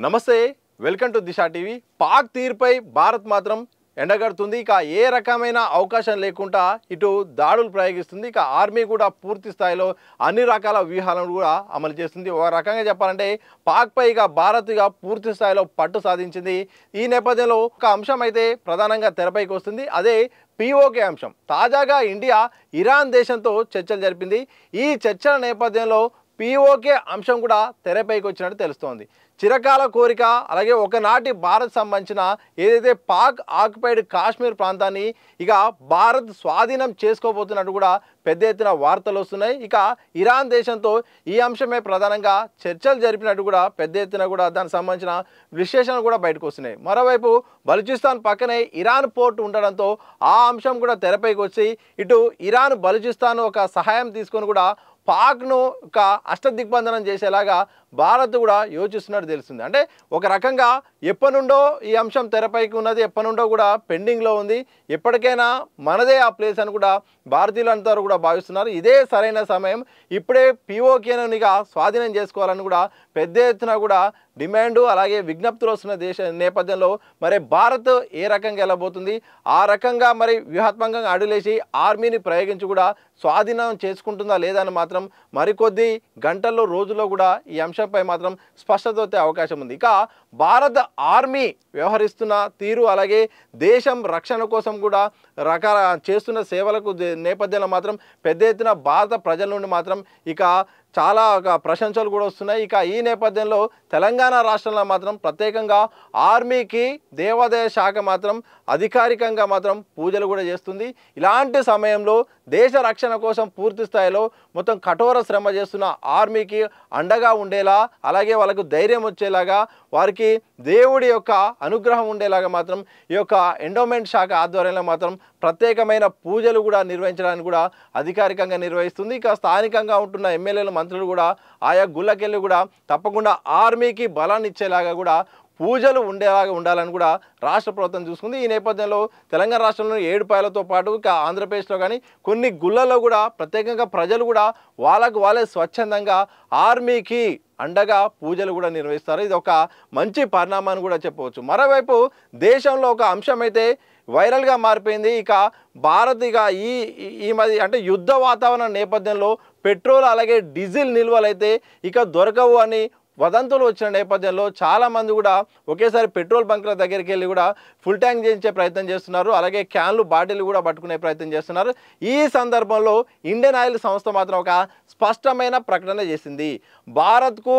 నమస్తే welcome to Disha TV Pak తీర్పై భారత్ మాత్రం ఎండగడుతుంది ఇక ఏ రకమైన అవకాశం లేకుండా ఇటు దాడులు ప్రయోగిస్తుంది ఇక ఆర్మీ కూడా పూర్తి స్థాయిలో అన్ని రకాల వ్యూహాలను కూడా అమలు చేస్తుంది ఒక రకంగా చెప్పాలంటే పాక్ పై ఇక భారత్ ఇక పూర్తి స్థాయిలో పట్టు సాధించింది ఈ నేపథ్యంలో ఒక అంశం అయితే ప్రధానంగా తెరపైకి వస్తుంది అదే పీఓకే అంశం తాజాగా ఇండియా ఇరాన్ దేశంతో చర్చలు జరిపింది ఈ చర్చల నేపథ్యంలో పీఓకే అంశం కూడా తెరపైకి వచ్చినట్టు తెలుస్తోంది చిరకాల కోరిక అలాగే ఒకనాటి భారత్ సంబంధించిన ఏదైతే పాక్ ఆక్యుపైడ్ కాశ్మీర్ ప్రాంతాన్ని ఇక భారత్ స్వాధీనం చేసుకోబోతున్నట్టు కూడా పెద్ద ఎత్తున వార్తలు వస్తున్నాయి ఇక ఇరాన్ దేశంతో ఈ అంశమే ప్రధానంగా చర్చలు జరిపినట్టు కూడా పెద్ద ఎత్తున కూడా దానికి సంబంధించిన విశ్లేషణలు కూడా బయటకు వస్తున్నాయి మరోవైపు బలూచిస్తాన్ పక్కనే ఇరాన్ పోర్ట్ ఉండడంతో ఆ అంశం కూడా తెరపైకి వచ్చి ఇటు ఇరాన్ బలూచిస్తాన్ ఒక సహాయం తీసుకొని కూడా పాక్ను ఒక అష్టదిగ్బంధనం చేసేలాగా భారత్ కూడా యోచిస్తున్నట్టు తెలుస్తుంది అంటే ఒక రకంగా ఎప్పటి నుండో ఈ అంశం తెరపైకి ఉన్నది ఎప్పటి నుండో కూడా పెండింగ్లో ఉంది ఎప్పటికైనా మనదే ఆ ప్లేస్ అని కూడా భారతీయులంతా కూడా భావిస్తున్నారు ఇదే సరైన సమయం ఇప్పుడే పీఓకేను స్వాధీనం చేసుకోవాలని కూడా పెద్ద ఎత్తున కూడా డిమాండు అలాగే విజ్ఞప్తులు వస్తున్న నేపథ్యంలో మరి భారత్ ఏ రకంగా వెళ్ళబోతుంది ఆ రకంగా మరి వ్యూహాత్మకంగా అడుగులేసి ఆర్మీని ప్రయోగించి కూడా స్వాధీనం చేసుకుంటుందా లేదా అని మాత్రం మరికొద్ది గంటల్లో రోజుల్లో కూడా ఈ అంశంపై మాత్రం స్పష్టత వచ్చే అవకాశం ఉంది ఇక భారత ఆర్మీ వ్యవహరిస్తున్న తీరు అలాగే దేశం రక్షణ కోసం కూడా రకాల చేస్తున్న సేవలకు నేపథ్యంలో మాత్రం పెద్ద ఎత్తున భారత ప్రజల నుండి మాత్రం ఇక చాలా ప్రశంసలు కూడా వస్తున్నాయి ఇక ఈ నేపథ్యంలో తెలంగాణ రాష్ట్రంలో మాత్రం ప్రత్యేకంగా ఆర్మీకి దేవాదాయ శాఖ మాత్రం అధికారికంగా మాత్రం పూజలు కూడా చేస్తుంది ఇలాంటి సమయంలో దేశ రక్షణ కోసం పూర్తి స్థాయిలో మొత్తం కఠోర శ్రమ చేస్తున్న ఆర్మీకి అండగా ఉండేలా అలాగే వాళ్ళకు ధైర్యం వచ్చేలాగా వారికి దేవుడి యొక్క అనుగ్రహం ఉండేలాగా మాత్రం ఈ యొక్క ఎండోమెంట్ శాఖ ఆధ్వర్యంలో మాత్రం ప్రత్యేకమైన పూజలు కూడా నిర్వహించడానికి కూడా అధికారికంగా నిర్వహిస్తుంది ఇక స్థానికంగా ఉంటున్న ఎమ్మెల్యేలు మంత్రులు కూడా ఆయా గుళ్ళకెళ్ళి కూడా తప్పకుండా ఆర్మీకి బలాన్ని ఇచ్చేలాగా కూడా పూజలు ఉండేలాగా ఉండాలని కూడా రాష్ట్ర ప్రభుత్వం చూసుకుంది ఈ నేపథ్యంలో తెలంగాణ రాష్ట్రంలో 7 పాయలతో పాటు ఇక ఆంధ్రప్రదేశ్లో కానీ కొన్ని గుళ్ళల్లో కూడా ప్రత్యేకంగా ప్రజలు కూడా వాళ్ళే స్వచ్ఛందంగా ఆర్మీకి అండగా పూజలు కూడా నిర్వహిస్తారు ఇది ఒక మంచి పరిణామాన్ని కూడా చెప్పవచ్చు మరోవైపు దేశంలో ఒక అంశం అయితే వైరల్గా మారిపోయింది ఇక భారత్ ఇక ఈ మధ్య అంటే యుద్ధ వాతావరణ నేపథ్యంలో పెట్రోల్ అలాగే డీజిల్ నిల్వలు అయితే ఇక దొరకవు అని వదంతులు వచ్చిన నేపథ్యంలో చాలామంది కూడా ఒకేసారి పెట్రోల్ బంకుల దగ్గరికి వెళ్ళి కూడా ఫుల్ ట్యాంక్ చేయించే ప్రయత్నం చేస్తున్నారు అలాగే క్యాన్లు బాటిల్ కూడా పట్టుకునే ప్రయత్నం చేస్తున్నారు ఈ సందర్భంలో ఇండియన్ ఆయిల్ సంస్థ మాత్రం ఒక స్పష్టమైన ప్రకటన చేసింది భారత్కు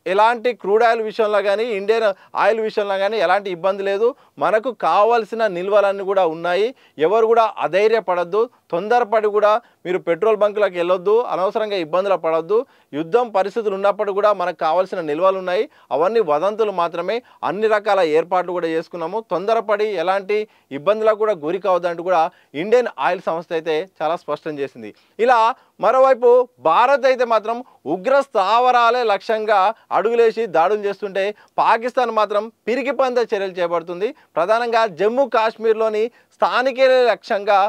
ఎలాంటి క్రూడ్ ఆయిల్ విషయంలో కానీ ఇండియన్ ఆయిల్ విషయంలో కానీ ఎలాంటి ఇబ్బంది లేదు మనకు కావాల్సిన నిల్వలన్నీ కూడా ఉన్నాయి ఎవరు కూడా అధైర్యపడద్దు తొందరపడి కూడా మీరు పెట్రోల్ బంకులకు వెళ్ళొద్దు అనవసరంగా ఇబ్బందులు పడొద్దు యుద్ధం పరిస్థితులు ఉన్నప్పుడు కూడా మనకు కావాల్సిన నిల్వలు ఉన్నాయి అవన్నీ వదంతులు మాత్రమే అన్ని రకాల ఏర్పాట్లు కూడా చేసుకున్నాము తొందరపడి ఎలాంటి ఇబ్బందులకు కూడా గురి కావద్దంటూ కూడా ఇండియన్ ఆయిల్ సంస్థ అయితే చాలా స్పష్టం చేసింది ఇలా మరోవైపు భారత్ అయితే మాత్రం ఉగ్ర స్థావరాలే లక్ష్యంగా అడుగులేసి దాడులు చేస్తుంటే పాకిస్తాన్ మాత్రం పిరికి పంద చర్యలు చేపడుతుంది ప్రధానంగా జమ్మూ కాశ్మీర్లోని స్థానికులే లక్ష్యంగా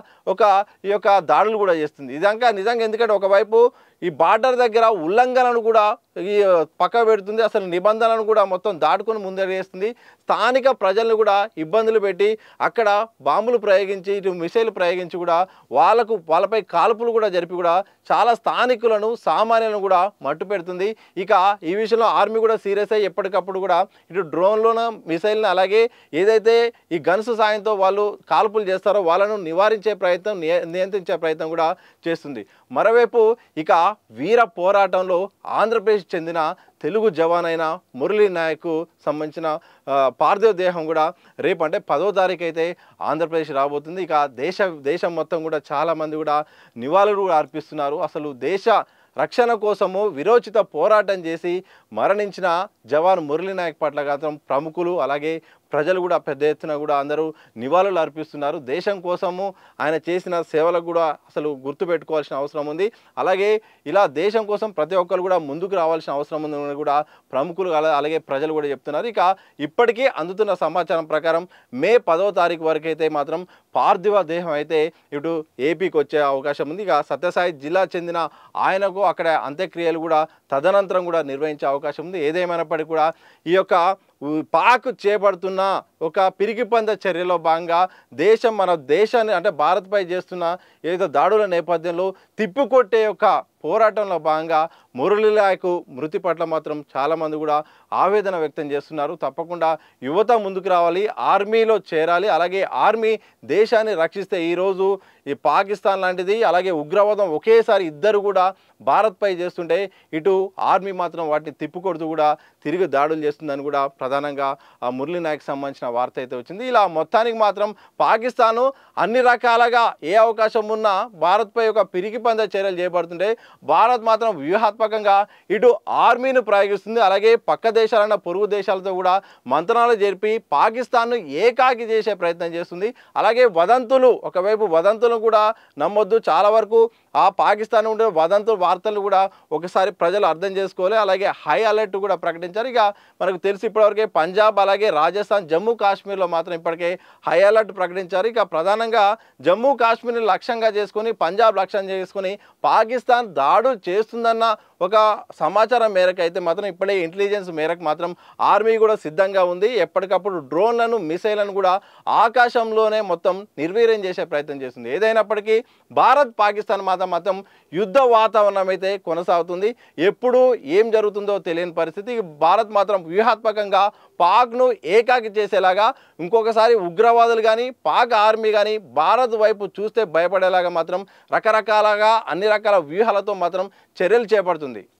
ఈ యొక్క దాడులు కూడా చేస్తుంది ఇదంతా నిజంగా ఎందుకంటే ఒకవైపు ఈ బార్డర్ దగ్గర ఉల్లంఘనను కూడా ఈ పక్క పెడుతుంది అసలు నిబంధనలను కూడా మొత్తం దాటుకొని ముందడుగేస్తుంది స్థానిక ప్రజలను కూడా ఇబ్బందులు పెట్టి అక్కడ బాంబులు ప్రయోగించి ఇటు మిసైల్ ప్రయోగించి కూడా వాళ్ళపై కాల్పులు కూడా జరిపి కూడా చాలా స్థానికులను సామాన్యులను కూడా మట్టు పెడుతుంది ఇక ఈ విషయంలో ఆర్మీ కూడా సీరియస్ అయ్యి ఎప్పటికప్పుడు కూడా ఇటు డ్రోన్లను మిసైల్ని అలాగే ఏదైతే ఈ గన్స్ సాయంతో వాళ్ళు కాల్పులు చేస్తారో వాళ్ళను నివారించే ప్రయత్నం నియంత్రించే ప్రయత్నం కూడా చేస్తుంది మరోవైపు ఇక వీర పోరాటంలో ఆంధ్రప్రదేశ్ చెందిన తెలుగు జవాన్ అయిన మురళీ నాయక్ సంబంధించిన పార్థివ దేహం కూడా రేపు అంటే 10వ తారీఖు అయితే ఆంధ్రప్రదేశ్ రాబోతుంది ఇక దేశం మొత్తం కూడా చాలామంది కూడా నివాళులు అర్పిస్తున్నారు అసలు దేశ రక్షణ కోసము విరోచిత పోరాటం చేసి మరణించిన జవాన్ మురళీ నాయక్ పట్ల మాత్రం ప్రముఖులు అలాగే ప్రజలు కూడా పెద్ద ఎత్తున కూడా అందరూ నివాళులు అర్పిస్తున్నారు దేశం కోసము ఆయన చేసిన సేవలకు కూడా అసలు గుర్తుపెట్టుకోవాల్సిన అవసరం ఉంది అలాగే ఇలా దేశం కోసం ప్రతి ఒక్కరు కూడా ముందుకు రావాల్సిన అవసరం ఉందని కూడా ప్రముఖులు అలాగే ప్రజలు కూడా చెప్తున్నారు ఇక ఇప్పటికీ అందుతున్న సమాచారం ప్రకారం మే 10వ తారీఖు వరకు అయితే మాత్రం పార్థివ దేహం అయితే ఇటు ఏపీకి వచ్చే అవకాశం ఉంది ఇక సత్యసాయి జిల్లా చెందిన ఆయనకు అక్కడ అంత్యక్రియలు కూడా తదనంతరం కూడా నిర్వహించే అవకాశం ఉంది ఏదేమైనప్పటికీ కూడా ఈ యొక్క పాక్ చేపడుతున్న ఒక పిరికిపంద చర్యలో భాగంగా మన దేశాన్ని అంటే భారత్పై చేస్తున్న ఏదో దాడుల నేపథ్యంలో తిప్పికొట్టే ఒక పోరాటంలో భాగంగా మురళీ నాయక్ మృతి పట్ల మాత్రం చాలామంది కూడా ఆవేదన వ్యక్తం చేస్తున్నారు. తప్పకుండా యువత ముందుకు రావాలి, ఆర్మీలో చేరాలి. అలాగే ఆర్మీ దేశాన్ని రక్షిస్తే ఈరోజు ఈ పాకిస్తాన్ లాంటిది అలాగే ఉగ్రవాదం ఒకేసారి ఇద్దరు కూడా భారత్పై చేస్తుంటే ఇటు ఆర్మీ మాత్రం వాటిని తిప్పికొడుతూ కూడా తిరిగి దాడులు చేస్తుందని కూడా ప్రధానంగా ఆ మురళీ నాయక్ సంబంధించిన వార్త అయితే వచ్చింది. ఇలా మొత్తానికి మాత్రం పాకిస్తాను అన్ని రకాలుగా ఏ అవకాశం ఉన్నా భారత్పై ఒక పిరికిపంద చర్యలు చేపడుతుంటే భారత్ మాత్రం వ్యూహాత్మకంగా ఇటు ఆర్మీని ప్రయోగిస్తుంది. అలాగే పక్క దేశాలన్న పొరుగు దేశాలతో కూడా మంత్రాలు జరిపి పాకిస్తాన్ను ఏకాకి చేసే ప్రయత్నం చేస్తుంది. అలాగే వదంతులు, ఒకవైపు వదంతులు కూడా నమ్మొద్దు. చాలా వరకు ఆ పాకిస్తాన్ ఉండే వార్తలు కూడా ఒకసారి ప్రజలు అర్థం చేసుకోవాలి. అలాగే హై అలర్ట్ కూడా ప్రకటించారు. ఇక మనకు తెలిసి ఇప్పటివరకే పంజాబ్ అలాగే రాజస్థాన్ జమ్మూ కాశ్మీర్లో మాత్రం ఇప్పటికే హై అలర్ట్ ప్రకటించారు. ఇక ప్రధానంగా జమ్మూ కాశ్మీర్ని లక్ష్యంగా చేసుకొని పంజాబ్ లక్ష్యం చేసుకొని పాకిస్తాన్ దాడులు చేస్తుందన్న ఒక సమాచారం మేరకు అయితే మాత్రం ఇప్పుడే ఇంటెలిజెన్స్ మేరకు మాత్రం ఆర్మీ కూడా సిద్ధంగా ఉంది. ఎప్పటికప్పుడు డ్రోన్లను మిసైళ్లను కూడా ఆకాశంలోనే మొత్తం నిర్వీర్యం చేసే ప్రయత్నం చేస్తుంది. ఏదైనప్పటికీ భారత్ పాకిస్తాన్ మాత్రం యుద్ధ వాతావరణం అయితే కొనసాగుతుంది. ఎప్పుడు ఏం జరుగుతుందో తెలియని పరిస్థితి. భారత్ మాత్రం వ్యూహాత్మకంగా పాక్ను ఏకాకి చేసేలాగా ఇంకొకసారి ఉగ్రవాదులు కానీ పాక్ ఆర్మీ కానీ భారత్ వైపు చూస్తే భయపడేలాగా మాత్రం రకరకాలుగా అన్ని రకాల వ్యూహాలతో మాత్రం చర్యలు చేపడుతుంది.